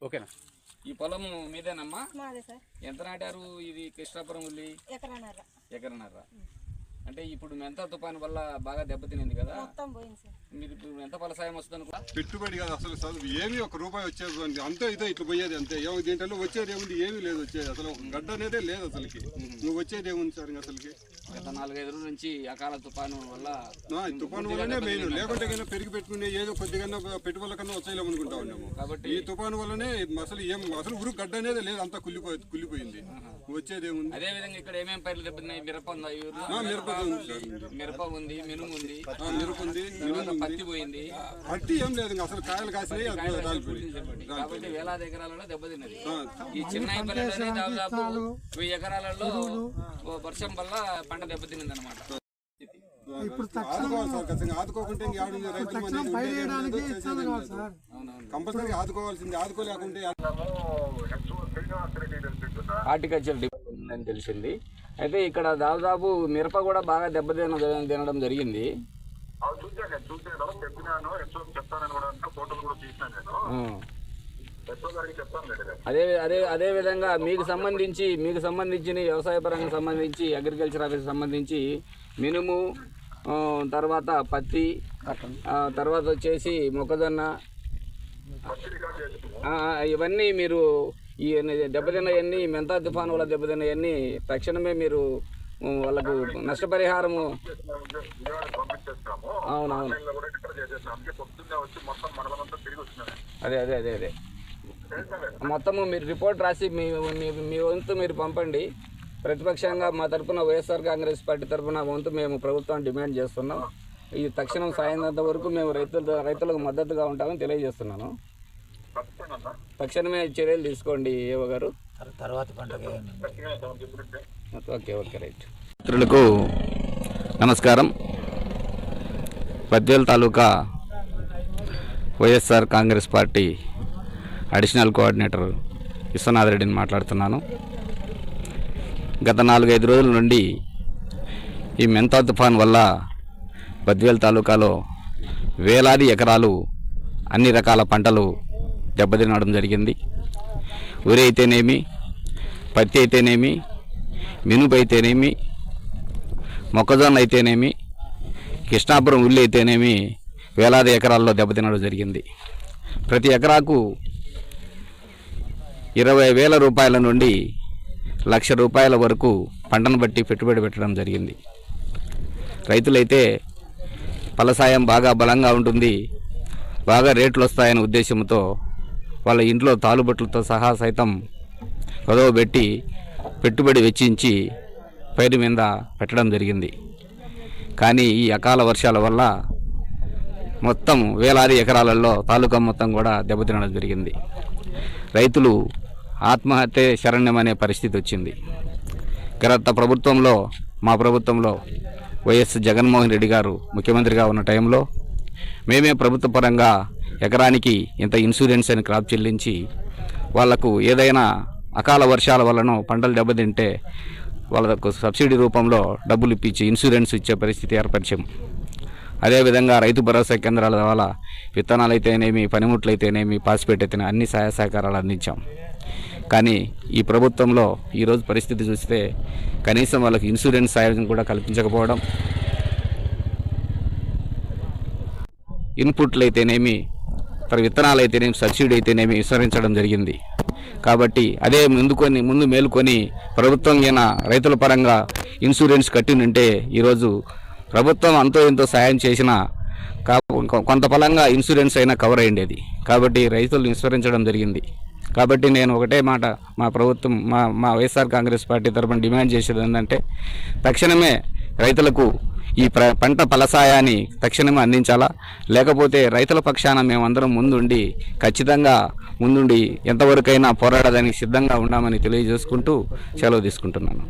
ఓకేనా? ఈ పొలం మీదేనమ్మా? మాదే సార్. ఎంత నాటారు ఇది కృష్ణాపురం ఉల్లి? ఎకరన్నర. అంటే ఇప్పుడు మెంతా తుఫాను వల్ల బాగా దెబ్బతినింది కదా, మొత్తం పోయింది సార్. మీరు ఇప్పుడు ఎంత ఫలసాయం వస్తుంది అనుకో? పెట్టుబడి కాదు అసలు, చదువు ఏమి ఒక రూపాయి వచ్చేది అంతే, ఇదే ఇట్లా పోయేది అంతే. దీంట్లో వచ్చేది ఏముంది? ఏమీ లేదు వచ్చేది, అసలు ఒక గడ్డ అనేదే లేదు అసలుకి. నువ్వు వచ్చేది ఏముంది సార్ అసలుకి? గత 4-5 రోజుల నుంచి అకాల తుఫాను వల్ల, తుఫాను వల్లనే మెయిన్, లేకుంటే కన్నా పెరిగి పెట్టుకునే ఏదో కొద్దిగా పెట్టుబడుల కన్నా వచ్చేయాలి అనుకుంటా ఉన్నాము. కాబట్టి ఈ తుఫాను వల్లనే అసలు ఊరు గడ్డ అనేది లేదు, అంతా కుళ్ళిపోయింది. వచ్చేది ఏముంది? అదే విధంగా ఇక్కడ ఏమేమి పైర్లు దెబ్బతిన్నాయి? మిరప ఉందా? మిరప ఉంది, మినుము ఉంది, పత్తి పోయింది. పత్తి ఏం లేదు అసలు, కాయలు కాసినాయి. కాబట్టి వేలాది ఎకరాలలో దెబ్బతిన్నది. ఈ చిన్న పల్లెటూరు దాదాపు 1000 ఎకరాలలో వర్షం వల్ల పంట దెబ్బతిన్నది అనమాట. ఆదుకోకుంటే కంపల్సరీ ఆదుకోవాల్సింది. ఆదుకోలేకుంటే హార్టికల్చర్ డిపార్ట్మెంట్ ఉందని తెలిసింది. అయితే ఇక్కడ దాదాపు మిరప కూడా బాగా తినడం జరిగింది. అదే విధంగా మీకు సంబంధించిన వ్యవసాయ పరంగా సంబంధించి, అగ్రికల్చర్ ఆఫీస్ సంబంధించి మినుము, తర్వాత పత్తి, తర్వాత వచ్చేసి మొక్కజొన్న, ఇవన్నీ మీరు ఈ దెబ్బతిన్నవన్నీ, మెంతా తుఫాను వల్ల దెబ్బతిన్నవన్నీ తక్షణమే మీరు వాళ్ళకు నష్టపరిహారము. అవునవును, అదే మొత్తము మీరు రిపోర్ట్ రాసి మీ వంతు మీరు పంపండి. ప్రతిపక్షంగా మా తరఫున, వైఎస్ఆర్ కాంగ్రెస్ పార్టీ తరఫున వంతు మేము ప్రభుత్వాన్ని డిమాండ్ చేస్తున్నాం. ఈ తక్షణం సాయంత్రం వరకు మేము రైతులకు మద్దతుగా ఉంటామని తెలియజేస్తున్నాను. తక్షణమే చర్యలు తీసుకోండి ఏవో గారు. తర్వాత పంటకి ఓకే రైట్. మిత్రులకు నమస్కారం. Badvel taluka YSR Congress party additional coordinator Vishwanath రెడ్డిని మాట్లాడుతున్నాను. గత 4-5 రోజుల నుండి ఈ మెంతా తుఫాన్ వల్ల బద్వేల్ తాలూకాలో వేలాది ఎకరాలు, అన్ని రకాల పంటలు దెబ్బతినడం జరిగింది. వరి అయితేనేమి, పత్తి అయితేనేమి, మినుపు అయితేనేమి, మొక్కజొన్న అయితేనేమి, కృష్ణాపురం ఉల్లి అయితేనేమి వేలాది ఎకరాల్లో దెబ్బతినడం జరిగింది. ప్రతి ఎకరాకు 20,000 రూపాయల నుండి 1,00,000 రూపాయల వరకు పంటను బట్టి పెట్టుబడి పెట్టడం జరిగింది. రైతులైతే ఫలసాయం బాగా బలంగా ఉంటుంది, బాగా రేట్లు వస్తాయనే ఉద్దేశంతో వాళ్ళ ఇంట్లో తాలుబొట్లతో సహా సైతం పెట్టి పెట్టుబడి వెచ్చించి పైరు మీద పెట్టడం జరిగింది. కానీ ఈ అకాల వర్షాల వల్ల మొత్తం వేలాది ఎకరాలలో తాలూకా మొత్తం కూడా దెబ్బతినడం జరిగింది. రైతులు ఆత్మహత్య శరణ్యమనే పరిస్థితి వచ్చింది. గత ప్రభుత్వంలో, మా ప్రభుత్వంలో వైఎస్ జగన్మోహన్ రెడ్డి గారు ముఖ్యమంత్రిగా ఉన్న టైంలో మేమే ప్రభుత్వ పరంగా ఎకరానికి ఇంత ఇన్సూరెన్స్ అని క్రాప్ చెల్లించి వాళ్లకు ఏదైనా అకాల వర్షాల వలన పంటలు దెబ్బతింటే వాళ్ళకు సబ్సిడీ రూపంలో డబ్బులు ఇప్పించి ఇన్సూరెన్స్ ఇచ్చే పరిస్థితి ఏర్పరిచాం. అదేవిధంగా రైతు భరోసా కేంద్రాల ద్వారా విత్తనాలు అయితేనేమి, పనిముట్లు అయితేనేమి, పాస్పేట్ అయితేనే అన్ని సహాయ సహకారాలు అందించాం. కానీ ఈ ప్రభుత్వంలో ఈరోజు పరిస్థితి చూస్తే కనీసం వాళ్ళకి ఇన్సూరెన్స్ సాయం కూడా కల్పించకపోవడం, ఇన్పుట్లు అయితేనేమి, విత్తనాలు అయితేనేమి, సబ్సిడీ అయితేనేమి విస్తరించడం జరిగింది. కాబట్టి అదే ముందు మేలుకొని ప్రభుత్వం రైతుల పరంగా ఇన్సూరెన్స్ కట్టినంటే ఈరోజు ప్రభుత్వం అంతో ఎంతో సాయం చేసినా కొంత ఫలంగా ఇన్సూరెన్స్ అయినా కవర్ అయ్యేది. కాబట్టి రైతులు విస్తరించడం జరిగింది. కాబట్టి నేను ఒకటే మాట మా ప్రభుత్వం, మా వైఎస్ఆర్ కాంగ్రెస్ పార్టీ తరఫున డిమాండ్ చేసేది ఏంటంటే తక్షణమే రైతులకు ఈ పంట ఫలసాయాన్ని తక్షణమే అందించాలా, లేకపోతే రైతుల పక్షాన మేమందరం ఖచ్చితంగా ముందుండి ఎంతవరకైనా పోరాడడానికి సిద్ధంగా ఉన్నామని తెలియజేసుకుంటూ సెలవు తీసుకుంటున్నాను.